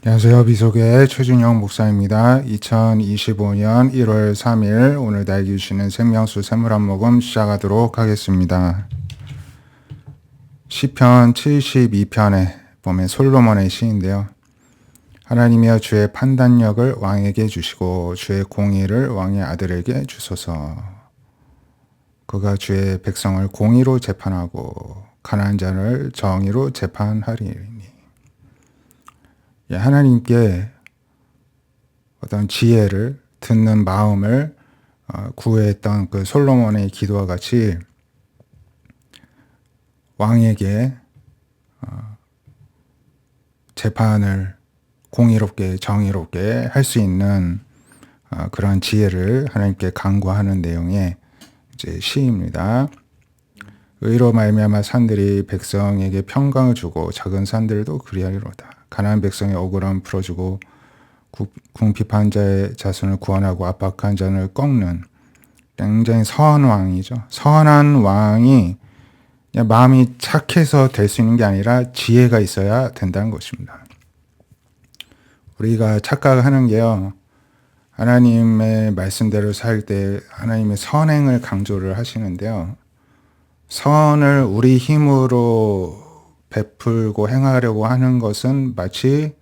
안녕하세요. 비속의 최준영 목사입니다. 2025년 1월 3일 오늘 나에게 주시는 생명수 샘물 한 모금 시작하도록 하겠습니다. 시편 72편에 보면 솔로몬의 시인데요. 하나님이여 주의 판단력을 왕에게 주시고 주의 공의를 왕의 아들에게 주소서. 그가 주의 백성을 공의로 재판하고 가난한 자를 정의로 재판하리니. 하나님께 어떤 지혜를 듣는 마음을 구했던 그 솔로몬의 기도와 같이 왕에게 재판을 공의롭게 정의롭게 할 수 있는 그런 지혜를 하나님께 간구하는 내용의 이제 시입니다. 의로 말미암아 산들이 백성에게 평강을 주고 작은 산들도 그리하리로다. 가난한 백성의 억울함을 풀어주고 궁핍한 자의 자손을 구원하고 압박한 자를 꺾는 굉장히 선한 왕이죠. 선한 왕이 그냥 마음이 착해서 될 수 있는 게 아니라 지혜가 있어야 된다는 것입니다. 우리가 착각하는 게요. 하나님의 말씀대로 살 때 하나님의 선행을 강조를 하시는데요. 선을 우리 힘으로 베풀고 행하려고 하는 것은 마치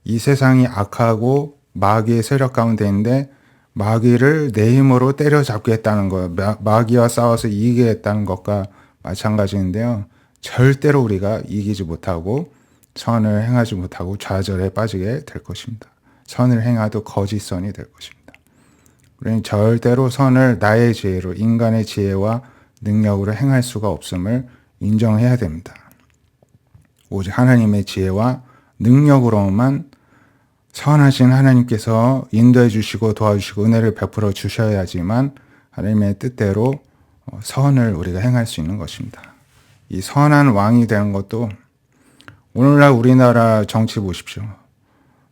이 세상이 악하고 마귀의 세력 가운데 있는데 마귀를 내 힘으로 때려잡겠다는 것, 마귀와 싸워서 이기겠다는 것과 마찬가지인데요. 절대로 우리가 이기지 못하고 선을 행하지 못하고 좌절에 빠지게 될 것입니다. 선을 행하도 거짓선이 될 것입니다. 우리는 절대로 선을 나의 지혜로, 인간의 지혜와 능력으로 행할 수가 없음을 인정해야 됩니다. 오직 하나님의 지혜와 능력으로만 선하신 하나님께서 인도해 주시고 도와주시고 은혜를 베풀어 주셔야지만 하나님의 뜻대로 선을 우리가 행할 수 있는 것입니다. 이 선한 왕이 되는 것도 오늘날 우리나라 정치 보십시오.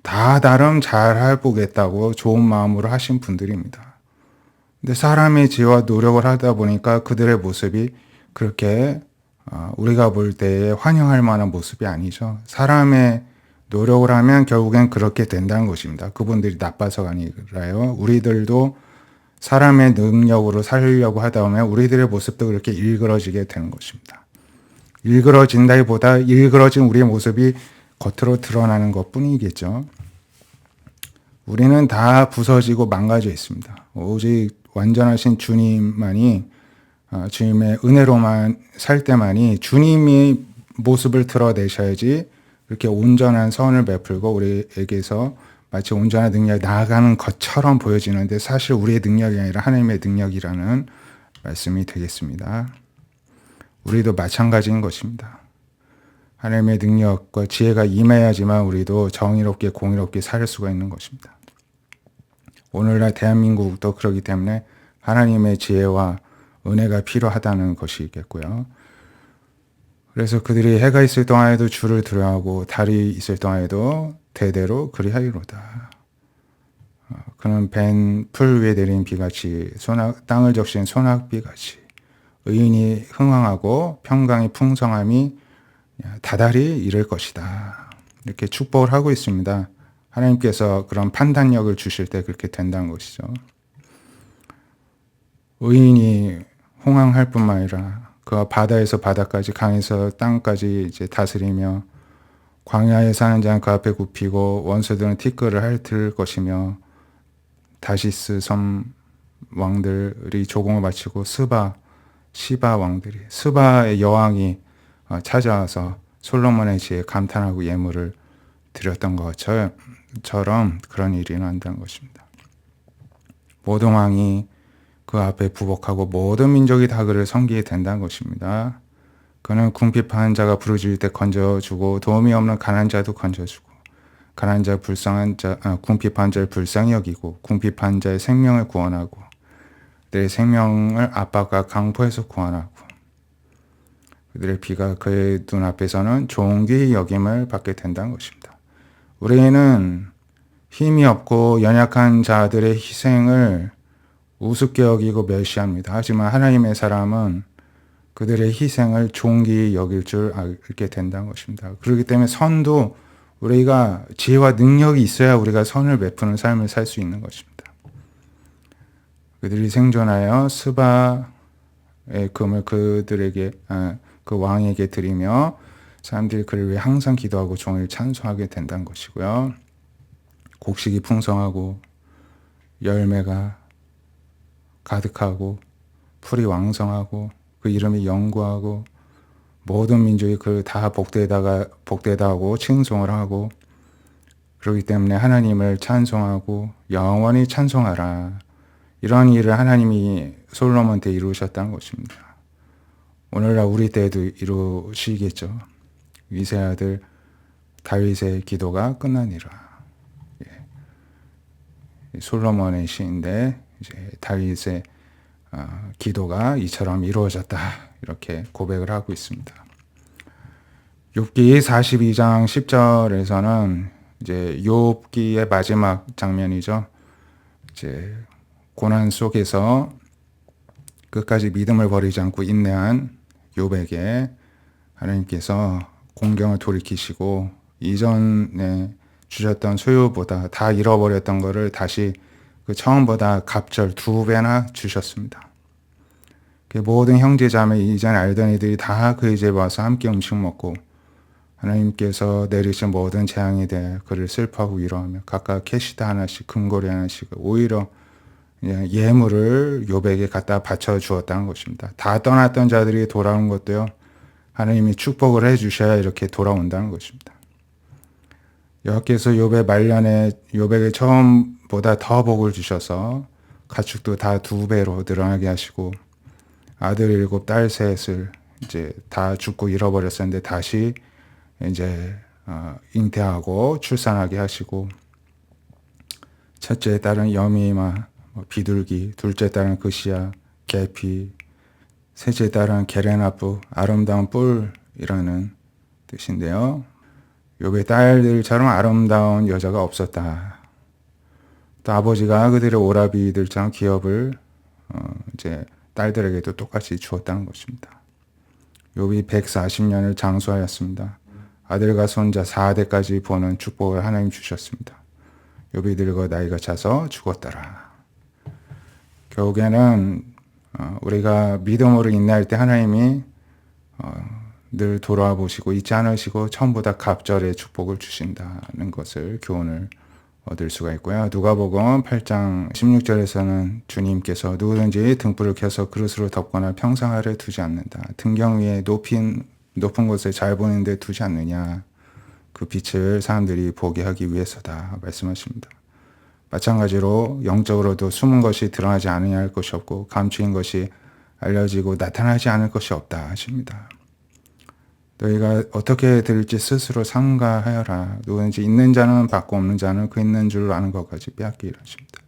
다 나름 잘 해보겠다고 좋은 마음으로 하신 분들입니다. 근데 사람의 지혜와 노력을 하다 보니까 그들의 모습이 그렇게 우리가 볼 때에 환영할 만한 모습이 아니죠. 사람의 노력을 하면 결국엔 그렇게 된다는 것입니다. 그분들이 나빠서가 아니라요. 우리들도 사람의 능력으로 살려고 하다 보면 우리들의 모습도 그렇게 일그러지게 되는 것입니다. 일그러진다기보다 일그러진 우리의 모습이 겉으로 드러나는 것뿐이겠죠. 우리는 다 부서지고 망가져 있습니다. 오직 완전하신 주님만이 주님의 은혜로만 살 때만이 주님이 모습을 드러내셔야지 그렇게 온전한 선을 베풀고 우리에게서 마치 온전한 능력이 나아가는 것처럼 보여지는데 사실 우리의 능력이 아니라 하나님의 능력이라는 말씀이 되겠습니다. 우리도 마찬가지인 것입니다. 하나님의 능력과 지혜가 임해야지만 우리도 정의롭게 공의롭게 살 수가 있는 것입니다. 오늘날 대한민국도 그렇기 때문에 하나님의 지혜와 은혜가 필요하다는 것이겠고요. 그래서 그들이 해가 있을 동안에도 주를 두려워하고 달이 있을 동안에도 대대로 그리하리로다. 그는 벤 풀 위에 내린 비같이 땅을 적신 소낙비같이 의인이 흥왕하고 평강의 풍성함이 다달이 이를 것이다. 이렇게 축복을 하고 있습니다. 하나님께서 그런 판단력을 주실 때 그렇게 된다는 것이죠. 의인이 흥왕할 뿐만 아니라 그가 바다에서 바다까지 강에서 땅까지 이제 다스리며 광야에 사는 자는 그 앞에 굽히고 원수들은 티끌을 핥을 것이며 다시스 섬 왕들이 조공을 마치고 시바 왕들이 스바의 여왕이 찾아와서 솔로몬의 지혜에 감탄하고 예물을 드렸던 것처럼 그런 일이 일어난다는 것입니다. 모든 왕이 그 앞에 부복하고 모든 민족이 다 그를 섬기게 된다는 것입니다. 그는 궁핍한 자가 부르짖을 때 건져주고 도움이 없는 가난한 자도 건져주고 가난한 자 궁핍한 자를 불쌍히 여기고 궁핍한 자의 생명을 구원하고 그들의 생명을 압박과 강포에서 구원하고 그들의 피가 그의 눈앞에서는 존귀 여김을 받게 된다는 것입니다. 우리는 힘이 없고 연약한 자들의 희생을 우습게 여기고 멸시합니다. 하지만 하나님의 사람은 그들의 희생을 존귀 여길 줄 알게 된다는 것입니다. 그렇기 때문에 선도 우리가 지혜와 능력이 있어야 우리가 선을 베푸는 삶을 살 수 있는 것입니다. 그들이 생존하여 스바의 금을 그들에게 그 왕에게 드리며 사람들이 그를 위해 항상 기도하고 종일 찬송하게 된다는 것이고요. 곡식이 풍성하고 열매가 가득하고 풀이 왕성하고 그 이름이 영구하고 모든 민족이 그 다 복되다 하고 칭송을 하고 그렇기 때문에 하나님을 찬송하고 영원히 찬송하라. 이러한 일을 하나님이 솔로몬 때 이루셨다는 것입니다. 오늘날 우리 때에도 이루시겠죠. 이세 아들 다윗의 기도가 끝나니라. 솔로몬의 시인데 이제 다윗의 기도가 이처럼 이루어졌다. 이렇게 고백을 하고 있습니다. 욥기 42장 10절에서는 이제 욥기의 마지막 장면이죠. 이제 고난 속에서 끝까지 믿음을 버리지 않고 인내한 욥에게 하나님께서 공경을 돌이키시고 이전에 주셨던 소유보다 다 잃어버렸던 것을 다시 그 처음보다 갑절 2배나 주셨습니다. 그 모든 형제자매 이전에 알던 이들이 다 그 집에 와서 함께 음식 먹고 하나님께서 내리신 모든 재앙에 대해 그를 슬퍼하고 위로하며 각각 캐시다 하나씩 금고리 하나씩 오히려 예물을 욥에게 갖다 바쳐 주었다는 것입니다. 다 떠났던 자들이 돌아온 것도요. 하나님이 축복을 해주셔야 이렇게 돌아온다는 것입니다. 여호와께서 욥의 말년에 욥에게 처음보다 더 복을 주셔서 가축도 다 2배로 늘어나게 하시고 아들 7, 딸 3을 이제 다 죽고 잃어버렸었는데 다시 이제 잉태하고 출산하게 하시고 첫째 딸은 여미마, 비둘기, 둘째 딸은 그시야, 계피, 셋째 딸은 게레나뿌, 아름다운 뿔이라는 뜻인데요. 욥의 딸들처럼 아름다운 여자가 없었다. 또 아버지가 그들의 오라비들처럼 기업을 이제 딸들에게도 똑같이 주었다는 것입니다. 욥이 140년을 장수하였습니다. 아들과 손자 4대까지 보는 축복을 하나님 주셨습니다. 욥이 늙어 나이가 차서 죽었더라. 결국에는 우리가 믿음으로 인내할 때 하나님이 늘 돌아보시고 잊지 않으시고 처음보다 갑절의 축복을 주신다는 것을 교훈을 얻을 수가 있고요. 누가복음 8장 16절에서는 주님께서 누구든지 등불을 켜서 그릇으로 덮거나 평상 아래 두지 않는다. 등경 위에 높은 곳에 잘 보이는 데 두지 않느냐. 그 빛을 사람들이 보게 하기 위해서다 말씀하십니다. 마찬가지로 영적으로도 숨은 것이 드러나지 않으냐 할 것이 없고 감추인 것이 알려지고 나타나지 않을 것이 없다 하십니다. 너희가 어떻게 될지 스스로 삼가하여라. 누구든지 있는 자는 받고 없는 자는 그 있는 줄 아는 것까지 빼앗기라 하십니다.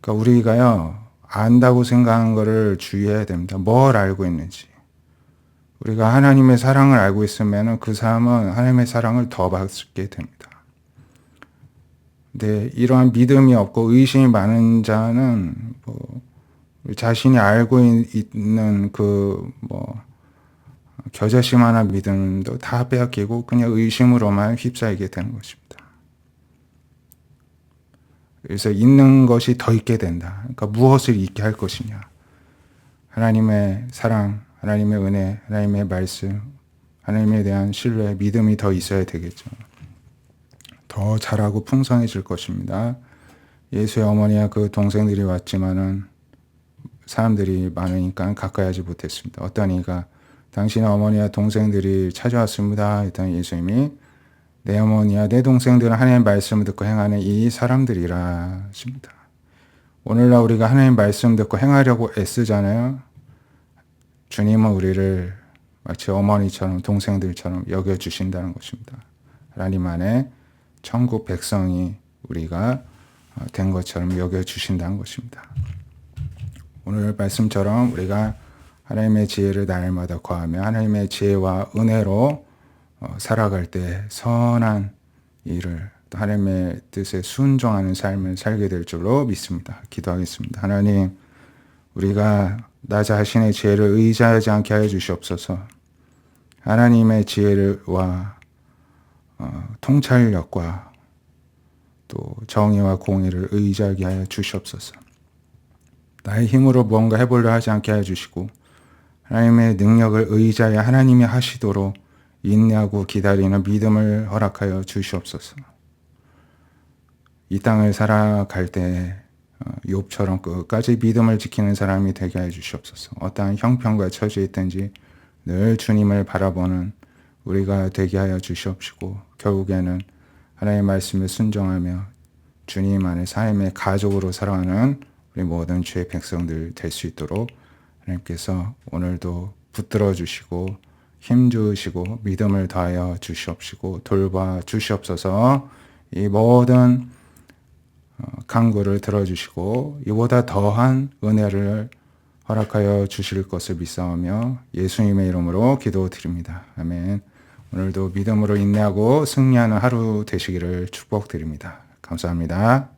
그러니까 우리가요 안다고 생각하는 것을 주의해야 됩니다. 뭘 알고 있는지. 우리가 하나님의 사랑을 알고 있으면 그 사람은 하나님의 사랑을 더 받게 됩니다. 근데 이러한 믿음이 없고 의심이 많은 자는 자신이 알고 있는 겨자씨만한 믿음도 다 빼앗기고 그냥 의심으로만 휩싸이게 되는 것입니다. 그래서 있는 것이 더 있게 된다. 그러니까 무엇을 있게 할 것이냐. 하나님의 사랑, 하나님의 은혜, 하나님의 말씀, 하나님에 대한 신뢰, 믿음이 더 있어야 되겠죠. 더 잘하고 풍성해질 것입니다. 예수의 어머니와 그 동생들이 왔지만은 사람들이 많으니까 가까이 하지 못했습니다. 어떤 이가 당신의 어머니와 동생들이 찾아왔습니다. 했더니 예수님이 내 어머니와 내 동생들은 하나님의 말씀을 듣고 행하는 이 사람들이라 하십니다. 오늘날 우리가 하나님의 말씀 듣고 행하려고 애쓰잖아요. 주님은 우리를 마치 어머니처럼 동생들처럼 여겨주신다는 것입니다. 하나님 안에 천국 백성이 우리가 된 것처럼 여겨주신다는 것입니다. 오늘 말씀처럼 우리가 하나님의 지혜를 날마다 구하며 하나님의 지혜와 은혜로 살아갈 때 선한 일을 또 하나님의 뜻에 순종하는 삶을 살게 될 줄로 믿습니다. 기도하겠습니다. 하나님, 우리가 나 자신의 지혜를 의지하지 않게 하여 주시옵소서. 하나님의 지혜와 통찰력과 또 정의와 공의를 의지하게 하여 주시옵소서. 나의 힘으로 무언가 해보려 하지 않게 하여 주시고 하나님의 능력을 의지하여 하나님이 하시도록 인내하고 기다리는 믿음을 허락하여 주시옵소서. 이 땅을 살아갈 때 욥처럼 끝까지 믿음을 지키는 사람이 되게 하여 주시옵소서. 어떠한 형편과 처지에 있든지 늘 주님을 바라보는 우리가 되게 하여 주시옵시고 결국에는 하나님의 말씀에 순종하며 주님 안에 삶의 가족으로 살아가는 우리 모든 주의 백성들 될 수 있도록 하나님께서 오늘도 붙들어 주시고 힘 주시고 믿음을 더하여 주시옵시고 돌봐 주시옵소서. 이 모든 간구를 들어주시고 이보다 더한 은혜를 허락하여 주실 것을 믿사오며 예수님의 이름으로 기도드립니다. 아멘. 오늘도 믿음으로 인내하고 승리하는 하루 되시기를 축복드립니다. 감사합니다.